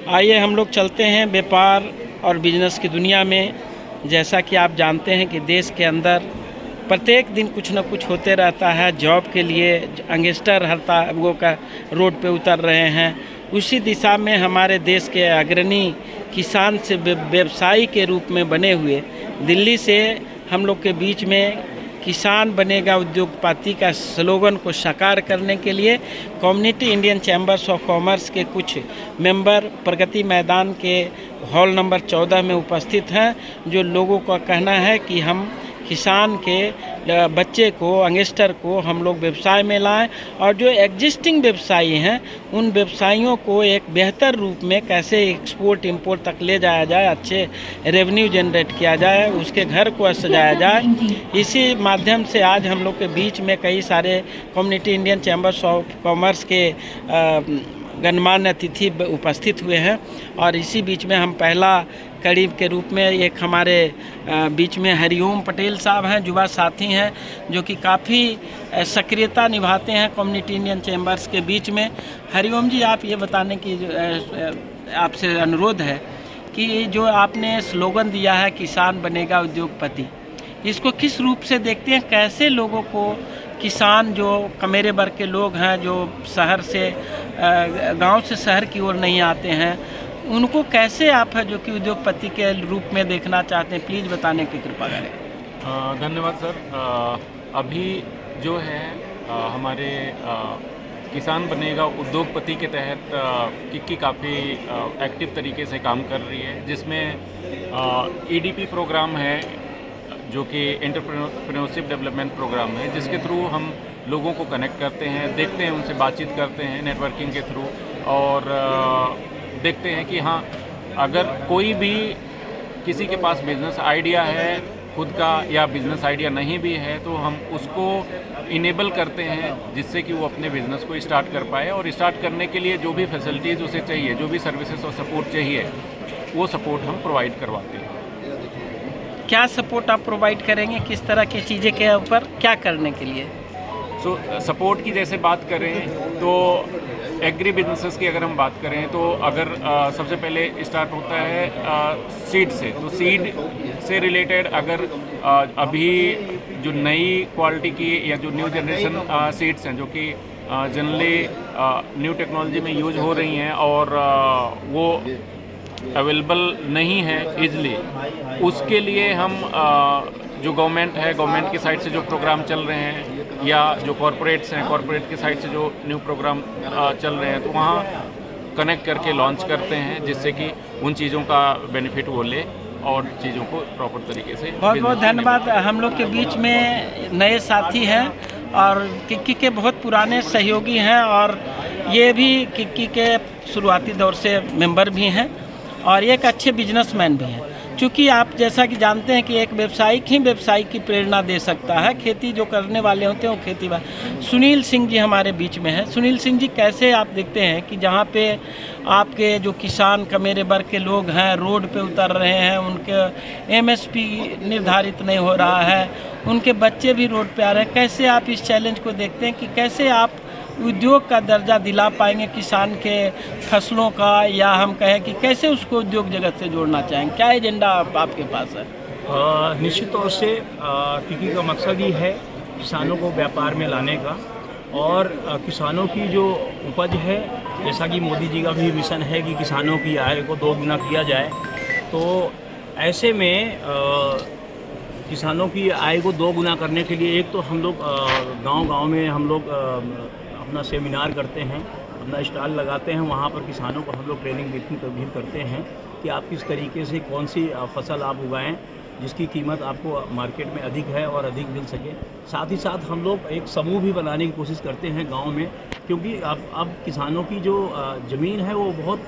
आइए हम लोग चलते हैं व्यापार और बिजनेस की दुनिया में। जैसा कि आप जानते हैं कि देश के अंदर प्रत्येक दिन कुछ न कुछ होते रहता है। जॉब के लिए यंगस्टर हड़तालों का रोड पे उतर रहे हैं। उसी दिशा में हमारे देश के अग्रणी किसान से व्यवसायी के रूप में बने हुए दिल्ली से हम लोग के बीच में किसान बनेगा उद्योगपति का स्लोगन को साकार करने के लिए community Indian chambers of commerce के कुछ मेंबर प्रगति मैदान के हॉल नंबर 14 में उपस्थित हैं, जो लोगों का कहना है कि हम किसान के बच्चे को यंगस्टर को हम लोग व्यवसाय में लाएं और जो एग्जिस्टिंग व्यवसायी हैं उन व्यवसायियों को एक बेहतर रूप में कैसे एक्सपोर्ट इंपोर्ट तक ले जाया जाए, अच्छे रेवेन्यू जनरेट किया जाए, उसके घर को सजाया जाए। इसी माध्यम से आज हम लोग के बीच में कई सारे community Indian chambers of commerce के गणमान्य अतिथि उपस्थित हुए हैं। और इसी बीच में हम पहला कड़ी के रूप में एक हमारे बीच में हरिओम पटेल साहब हैं, युवा साथी हैं, जो कि काफ़ी सक्रियता निभाते हैं कम्युनिटी इंडियन चैम्बर्स के बीच में। हरिओम जी, आप ये बताने की आपसे अनुरोध है कि जो आपने स्लोगन दिया है किसान बनेगा उद्योगपति, इसको किस रूप से देखते हैं? कैसे लोगों को किसान जो कमेरे वर्ग के लोग हैं, जो शहर से गांव से शहर की ओर नहीं आते हैं, उनको कैसे आप है जो कि उद्योगपति के रूप में देखना चाहते हैं, प्लीज़ बताने की कृपा करें। धन्यवाद सर। अभी जो है हमारे किसान बनेगा उद्योगपति के तहत किक्की काफ़ी एक्टिव तरीके से काम कर रही है, जिसमें ईडीपी प्रोग्राम है जो कि एंटरप्रेन्योरशिप डेवलपमेंट प्रोग्राम है, जिसके थ्रू हम लोगों को कनेक्ट करते हैं, देखते हैं, उनसे बातचीत करते हैं नेटवर्किंग के थ्रू, और देखते हैं कि हाँ, अगर कोई भी किसी के पास बिजनेस आइडिया है खुद का या बिजनेस आइडिया नहीं भी है, तो हम उसको इनेबल करते हैं जिससे कि वो अपने बिजनेस को स्टार्ट कर पाए। और स्टार्ट करने के लिए जो भी फैसिलिटीज़ उसे चाहिए, जो भी सर्विसेज और सपोर्ट चाहिए, वो सपोर्ट हम प्रोवाइड करवाते हैं। क्या सपोर्ट आप प्रोवाइड करेंगे, किस तरह की चीज़ें के ऊपर क्या करने के लिए? सपोर्ट की जैसे बात करें तो एग्री बिजनेसेस की अगर हम बात करें तो अगर सबसे पहले स्टार्ट होता है सीड से, तो सीड से रिलेटेड अगर अभी जो नई क्वालिटी की या जो न्यू जनरेशन सीड्स हैं जो कि जनरली न्यू टेक्नोलॉजी में यूज हो रही हैं और वो अवेलेबल नहीं है ईज़िली, उसके लिए हम जो गवर्नमेंट है, गवर्नमेंट की साइड से जो प्रोग्राम चल रहे हैं या जो कॉरपोरेट्स हैं, कॉरपोरेट की साइड से जो न्यू प्रोग्राम चल रहे हैं, तो वहाँ कनेक्ट करके लॉन्च करते हैं जिससे कि उन चीज़ों का बेनिफिट वो ले और चीज़ों को प्रॉपर तरीके से। बहुत बहुत धन्यवाद। हम लोग के बीच में नए साथी हैं और किक्की के बहुत पुराने सहयोगी हैं और ये भी किक्की के शुरुआती दौर से मेंबर भी हैं और एक अच्छे बिजनेसमैन भी हैं। चूँकि आप जैसा कि जानते हैं कि एक व्यवसायिक ही व्यवसाय की प्रेरणा दे सकता है। खेती जो करने वाले होते हैं वो खेती सुनील सिंह जी हमारे बीच में हैं। सुनील सिंह जी, कैसे आप देखते हैं कि जहाँ पे आपके जो किसान कमेरे वर्ग के लोग हैं रोड पे उतर रहे हैं, उनके एमएसपी निर्धारित नहीं हो रहा है, उनके बच्चे भी रोड पे आ रहे हैं, कैसे आप इस चैलेंज को देखते हैं कि कैसे आप उद्योग का दर्जा दिला पाएंगे किसान के फसलों का, या हम कहें कि कैसे उसको उद्योग जगत से जोड़ना चाहेंगे? क्या एजेंडा आपके पास है? निश्चित तौर से किक्की का मकसद ही है किसानों को व्यापार में लाने का और किसानों की जो उपज है, जैसा कि मोदी जी का भी मिशन है कि किसानों की आय को 2 गुना किया जाए, तो ऐसे में किसानों की आय को 2 गुना करने के लिए एक तो हम लोग गांव-गांव में हम लोग अपना सेमिनार करते हैं, अपना स्टॉल लगाते हैं, वहाँ पर किसानों को हम लोग ट्रेनिंग भी करते हैं कि आप किस तरीके से कौन सी फसल आप उगाएं जिसकी कीमत आपको मार्केट में अधिक है और अधिक मिल सके। साथ ही साथ हम लोग एक समूह भी बनाने की कोशिश करते हैं गांव में, क्योंकि अब किसानों की जो ज़मीन है वो बहुत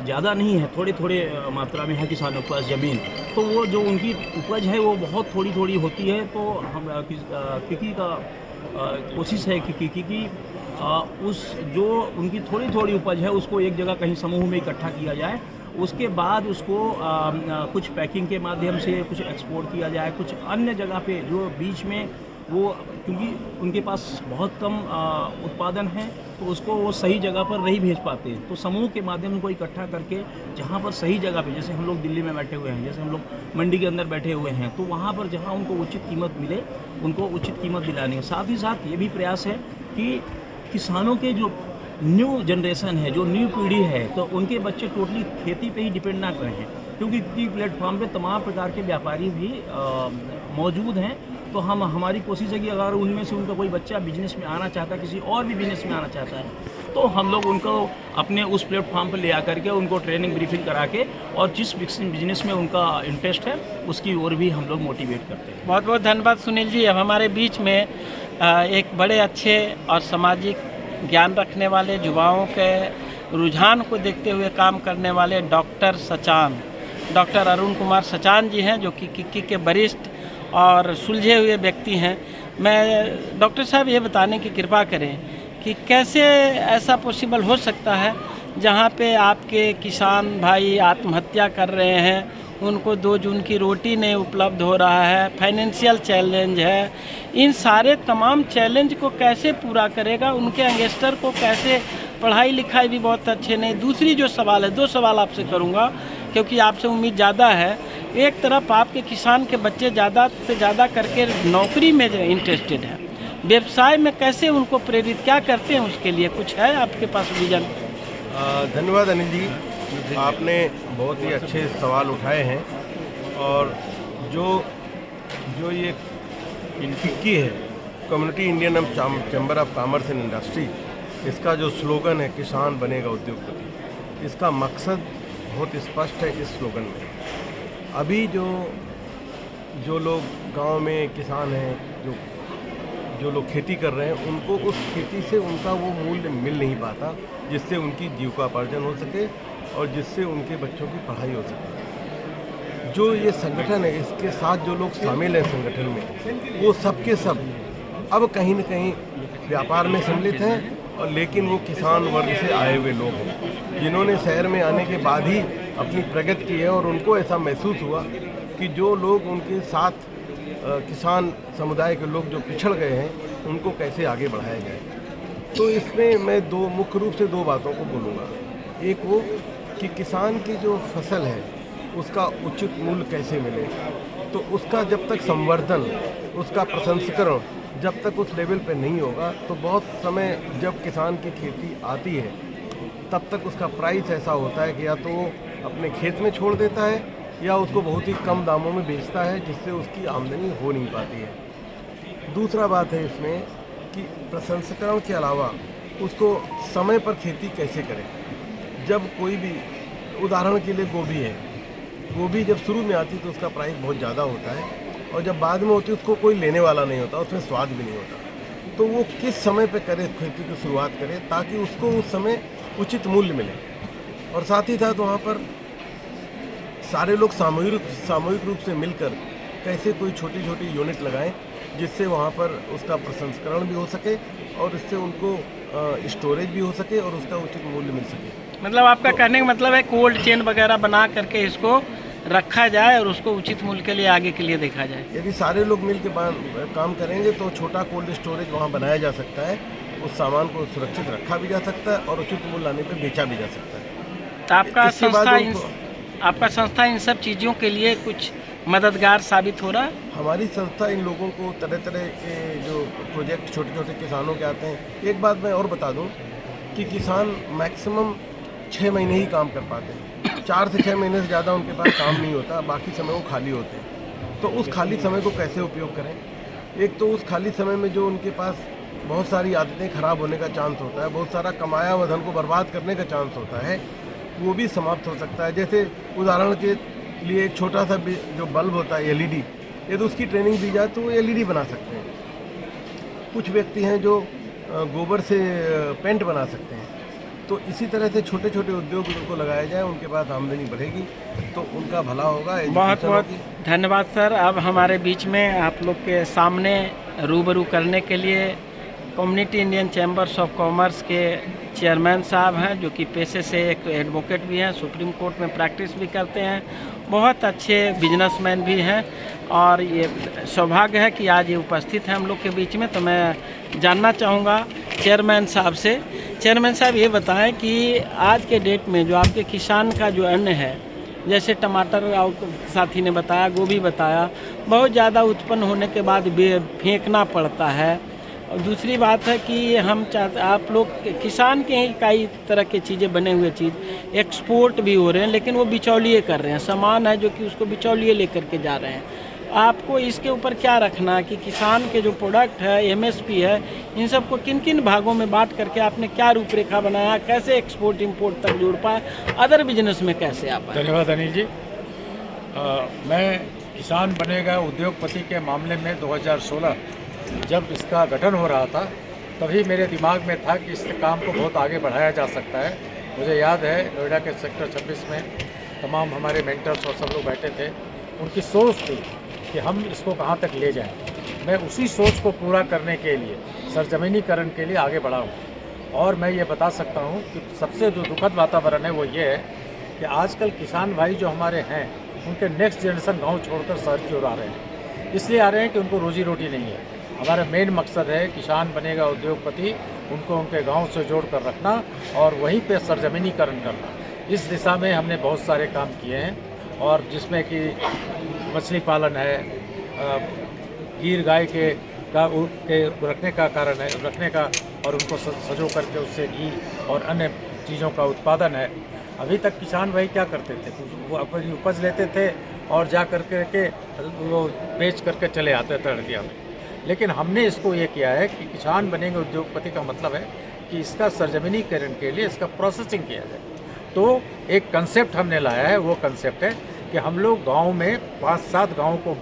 ज़्यादा नहीं है, थोड़े मात्रा में है किसानों के पास ज़मीन, तो वो जो उनकी उपज है वो बहुत थोड़ी होती है। तो हम किक्की का कोशिश है कि किक्की की उस जो उनकी थोड़ी उपज है उसको एक जगह कहीं समूह में इकट्ठा किया जाए, उसके बाद उसको कुछ पैकिंग के माध्यम से कुछ एक्सपोर्ट किया जाए, कुछ अन्य जगह पे जो बीच में वो क्योंकि उनके पास बहुत कम उत्पादन है, तो उसको वो सही जगह पर नहीं भेज पाते। तो समूह के माध्यम से उनको इकट्ठा करके जहाँ पर सही जगह पे, जैसे हम लोग दिल्ली में बैठे हुए हैं, जैसे हम लोग मंडी के अंदर बैठे हुए हैं, तो वहाँ पर जहाँ उनको उचित कीमत मिले, उनको उचित कीमत दिलानी है। साथ ही साथ ये भी प्रयास है कि किसानों के जो न्यू जनरेशन है, जो न्यू पीढ़ी है, तो उनके बच्चे टोटली खेती पे ही डिपेंड ना करें, क्योंकि किक्की प्लेटफॉर्म पे तमाम प्रकार के व्यापारी भी मौजूद हैं। तो हमारी कोशिश है कि अगर उनमें से उनका कोई बच्चा बिजनेस में आना चाहता है, किसी और भी बिजनेस में आना चाहता है, तो हम लोग उनको अपने उस प्लेटफॉर्म पर ले आकर के उनको ट्रेनिंग ब्रीफिंग करा के और जिस बिजनेस में उनका इंटरेस्ट है उसकी ओर भी हम लोग मोटिवेट करते हैं। बहुत बहुत धन्यवाद सुनील जी। अब हमारे बीच में एक बड़े अच्छे और सामाजिक ज्ञान रखने वाले, युवाओं के रुझान को देखते हुए काम करने वाले डॉक्टर अरुण कुमार सचान जी हैं, जो कि किक्की के वरिष्ठ और सुलझे हुए व्यक्ति हैं। मैं डॉक्टर साहब ये बताने की कृपा करें कि कैसे ऐसा पॉसिबल हो सकता है जहाँ पे आपके किसान भाई आत्महत्या कर रहे हैं, उनको 2 जून की रोटी नहीं उपलब्ध हो रहा है, फाइनेंशियल चैलेंज है, इन सारे तमाम चैलेंज को कैसे पूरा करेगा, उनके यंगस्टर को कैसे, पढ़ाई लिखाई भी बहुत अच्छे नहीं। दूसरी जो सवाल है, 2 सवाल आपसे करूँगा क्योंकि आपसे उम्मीद ज़्यादा है। एक तरफ आपके किसान के बच्चे ज़्यादा से ज़्यादा करके नौकरी में इंटरेस्टेड हैं, व्यवसाय में कैसे उनको प्रेरित, क्या करते हैं उसके लिए, कुछ है आपके पास विजन? धन्यवाद अनिल जी, आपने बहुत ही अच्छे सवाल उठाए हैं। और जो ये किक्की है, community Indian chamber of commerce and industry, इसका जो स्लोगन है किसान बनेगा उद्योगपति, इसका मकसद बहुत स्पष्ट है इस स्लोगन में। अभी जो लोग गांव में किसान हैं, जो लोग खेती कर रहे हैं, उनको उस खेती से उनका वो मूल्य मिल नहीं पाता जिससे उनकी जीविकोपार्जन हो सके और जिससे उनके बच्चों की पढ़ाई हो सके। जो ये संगठन है, इसके साथ जो लोग शामिल हैं संगठन में, वो सब के सब अब कहीं न कहीं व्यापार में सम्मिलित हैं, और लेकिन वो किसान वर्ग से आए हुए लोग हैं जिन्होंने शहर में आने के बाद ही अपनी प्रगति की है। और उनको ऐसा महसूस हुआ कि जो लोग उनके साथ किसान समुदाय के लोग जो पिछड़ गए हैं, उनको कैसे आगे बढ़ाया जाए। तो इसमें मैं मुख्य रूप से 2 बातों को बोलूँगा। एक वो कि किसान की जो फसल है उसका उचित मूल्य कैसे मिले, तो उसका जब तक संवर्धन, उसका प्रसंस्करण जब तक उस लेवल पे नहीं होगा, तो बहुत समय जब किसान की खेती आती है तब तक उसका प्राइस ऐसा होता है कि या तो वो अपने खेत में छोड़ देता है या उसको बहुत ही कम दामों में बेचता है, जिससे उसकी आमदनी हो नहीं पाती है। दूसरा बात है इसमें कि प्रसंस्करण के अलावा उसको समय पर खेती कैसे करें। जब कोई भी, उदाहरण के लिए गोभी है, गोभी जब शुरू में आती तो उसका प्राइस बहुत ज़्यादा होता है, और जब बाद में होती उसको कोई लेने वाला नहीं होता, उसमें स्वाद भी नहीं होता। तो वो किस समय पे करे, खेती की शुरुआत करे, ताकि उसको उस समय उचित मूल्य मिले। और साथ ही साथ वहाँ पर सारे लोग सामूहिक रूप से मिलकर कैसे कोई छोटी छोटी यूनिट लगाएं, जिससे वहाँ पर उसका प्रसंस्करण भी हो सके और इससे उनको स्टोरेज भी हो सके और उसका उचित मूल्य मिल सके। मतलब आपका कहने का मतलब है कोल्ड चेन वगैरह बना करके इसको रखा जाए और उसको उचित मूल्य के लिए आगे के लिए देखा जाए। यदि सारे लोग मिल के काम करेंगे तो छोटा कोल्ड स्टोरेज वहाँ बनाया जा सकता है, उस सामान को सुरक्षित रखा भी जा सकता है और उचित मूल्य लाने पर बेचा भी जा सकता है। तो आपका संस्था इन सब चीज़ों के लिए कुछ मददगार साबित हो रहा है? हमारी संस्था इन लोगों को तरह तरह के जो प्रोजेक्ट छोटे छोटे किसानों के आते हैं। एक बात मैं और बता दूं कि किसान मैक्सिमम 6 महीने ही काम कर पाते हैं, 4 से 6 महीने से ज़्यादा उनके पास काम नहीं होता, बाकी समय वो खाली होते हैं। तो उस खाली समय को कैसे उपयोग करें? एक तो उस खाली समय में जो उनके पास बहुत सारी आदतें ख़राब होने का चांस होता है, बहुत सारा कमाया हुआ धन को बर्बाद करने का चांस होता है, वो भी समाप्त हो सकता है। जैसे उदाहरण के लिए एक छोटा सा जो बल्ब होता है LED, यदि उसकी ट्रेनिंग दी जाए तो वो LED बना सकते हैं। कुछ व्यक्ति हैं जो गोबर से पेंट बना सकते हैं। तो इसी तरह से छोटे छोटे उद्योग उनको लगाया जाए, उनके पास आमदनी बढ़ेगी तो उनका भला होगा। बहुत बहुत धन्यवाद सर। अब हमारे बीच में आप लोग के सामने रूबरू करने के लिए community Indian chambers of commerce के चेयरमैन साहब हैं, जो कि पेशे से एक एडवोकेट भी हैं, सुप्रीम कोर्ट में प्रैक्टिस भी करते हैं, बहुत अच्छे बिजनेसमैन भी हैं। और ये सौभाग्य है कि आज ये उपस्थित हैं हम लोग के बीच में। तो मैं जानना चाहूँगा चेयरमैन साहब से। चेयरमैन साहब, ये बताएं कि आज के डेट में जो आपके किसान का जो अन्न है, जैसे टमाटर साथी ने बताया, गोभी बताया, बहुत ज़्यादा उत्पन्न होने के बाद फेंकना पड़ता है। और दूसरी बात है कि हम चाहते, आप लोग किसान के ही कई तरह की चीज़ें बने हुए चीज़ एक्सपोर्ट भी हो रहे हैं, लेकिन वो बिचौलिए कर रहे हैं, सामान है जो कि उसको बिचौलिए लेकर के जा रहे हैं। आपको इसके ऊपर क्या रखना है कि किसान के जो प्रोडक्ट है, एमएसपी है, इन सबको किन किन भागों में बांट करके आपने क्या रूपरेखा बनाया, कैसे एक्सपोर्ट इंपोर्ट तक जोड़ पाए, अदर बिजनेस में कैसे आ पाए? धन्यवाद अनिल जी। मैं किसान बनेगा उद्योगपति के मामले में 2016 जब इसका गठन हो रहा था, तभी मेरे दिमाग में था कि इस काम को बहुत आगे बढ़ाया जा सकता है। मुझे याद है नोएडा के सेक्टर 26 में तमाम हमारे मेंटर्स और सब लोग बैठे थे, उनकी सोच थी कि हम इसको कहाँ तक ले जाएं। मैं उसी सोच को पूरा करने के लिए, सरजमीनीकरण के लिए आगे बढ़ा हूँ। और मैं ये बता सकता हूँ कि सबसे जो दुखद वातावरण है वो ये है कि आजकल किसान भाई जो हमारे हैं, उनके नेक्स्ट जनरेशन गांव छोड़कर शहर की ओर आ रहे हैं। इसलिए आ रहे हैं कि उनको रोजी रोटी नहीं है। हमारा मेन मकसद है किसान बनेगा उद्योगपति, उनको उनके गांव से जोड़ कर रखना और वहीं पे सरजमीनीकरण करना। इस दिशा में हमने बहुत सारे काम किए हैं, और जिसमें कि मछली पालन है, गीर गाय के रखने का कारण है, रखने का, और उनको सजो करके उससे घी और अन्य चीज़ों का उत्पादन है। अभी तक किसान भाई क्या करते थे, वो अपनी उपज लेते थे और जा करके वो बेच करके चले आते थे हड़दिया में। लेकिन हमने इसको ये किया है कि किसान बनेंगे उद्योगपति का मतलब है कि इसका सरजमीनीकरण के लिए इसका प्रोसेसिंग किया जाए। तो एक कंसेप्ट हमने लाया है, वो कंसेप्ट है कि हम लोग गांव में 5-7 गाँव को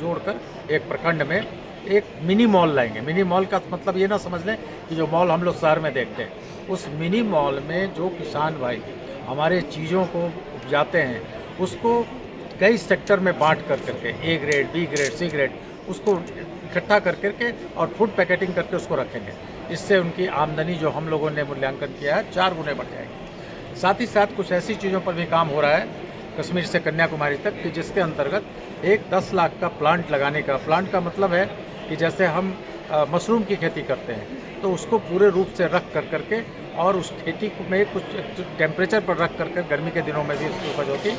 जोड़कर एक प्रखंड में एक मिनी मॉल लाएंगे। मिनी मॉल का मतलब ये ना समझ लें कि जो मॉल हम लोग शहर में देखते हैं, उस मिनी मॉल में जो किसान भाई हमारे चीज़ों को उपजाते हैं, उसको कई सेक्टर में बांट कर करके, A grade, B grade, C grade, उसको इकट्ठा कर करके और फूड पैकेटिंग करके उसको रखेंगे। इससे उनकी आमदनी जो हम लोगों ने मूल्यांकन किया है 4 गुने बढ़ जाएगी। साथ ही साथ कुछ ऐसी चीज़ों पर भी काम हो रहा है कश्मीर से कन्याकुमारी तक, कि जिसके अंतर्गत एक 10 लाख का प्लांट लगाने का। प्लांट का मतलब है कि जैसे हम मशरूम की खेती करते हैं, तो उसको पूरे रूप से रख कर करके और उस खेती में कुछ टेम्परेचर पर रख कर गर्मी के दिनों में भी उसकी उपज होती।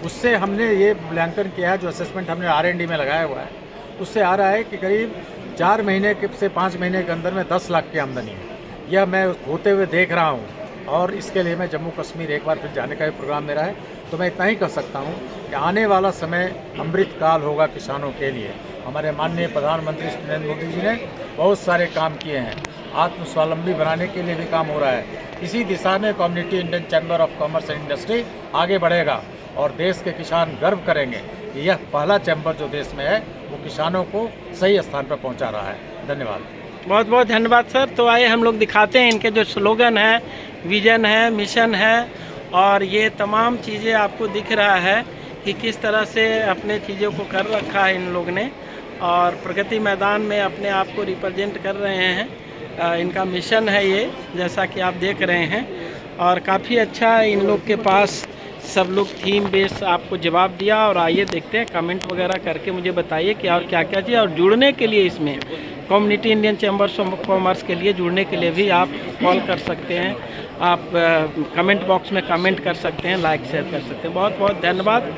उससे हमने ये मूल्यांकन किया है, जो असेसमेंट हमने R&D में लगाया हुआ है, उससे आ रहा है कि करीब 4 महीने से 5 महीने के अंदर में 10 लाख की आमदनी है। यह मैं होते हुए देख रहा हूँ, और इसके लिए मैं जम्मू कश्मीर एक बार फिर जाने का भी प्रोग्राम मेरा है। तो मैं इतना ही कह सकता हूँ कि आने वाला समय अमृत काल होगा किसानों के लिए। हमारे माननीय प्रधानमंत्री नरेंद्र मोदी जी ने बहुत सारे काम किए हैं, आत्मस्वावलंबी बनाने के लिए भी काम हो रहा है। इसी दिशा में community Indian chamber of commerce and industry आगे बढ़ेगा, और देश के किसान गर्व करेंगे कि यह पहला चैम्बर जो देश में है वो किसानों को सही स्थान पर पहुंचा रहा है। धन्यवाद। बहुत बहुत धन्यवाद सर। तो आइए हम लोग दिखाते हैं इनके जो स्लोगन है, विजन है, मिशन है, और ये तमाम चीज़ें आपको दिख रहा है कि किस तरह से अपने चीज़ों को कर रखा है इन लोग ने, और प्रगति मैदान में अपने आप को रिप्रेजेंट कर रहे हैं। इनका मिशन है ये, जैसा कि आप देख रहे हैं, और काफ़ी अच्छा इन लोग के पास सब लोग थीम बेस आपको जवाब दिया। और आइए देखते हैं, कमेंट वगैरह करके मुझे बताइए कि और क्या क्या चाहिए। और जुड़ने के लिए इसमें community Indian chambers of commerce के लिए जुड़ने के लिए भी आप कॉल कर सकते हैं, आप कमेंट बॉक्स में कमेंट कर सकते हैं, लाइक शेयर कर सकते हैं। बहुत बहुत धन्यवाद।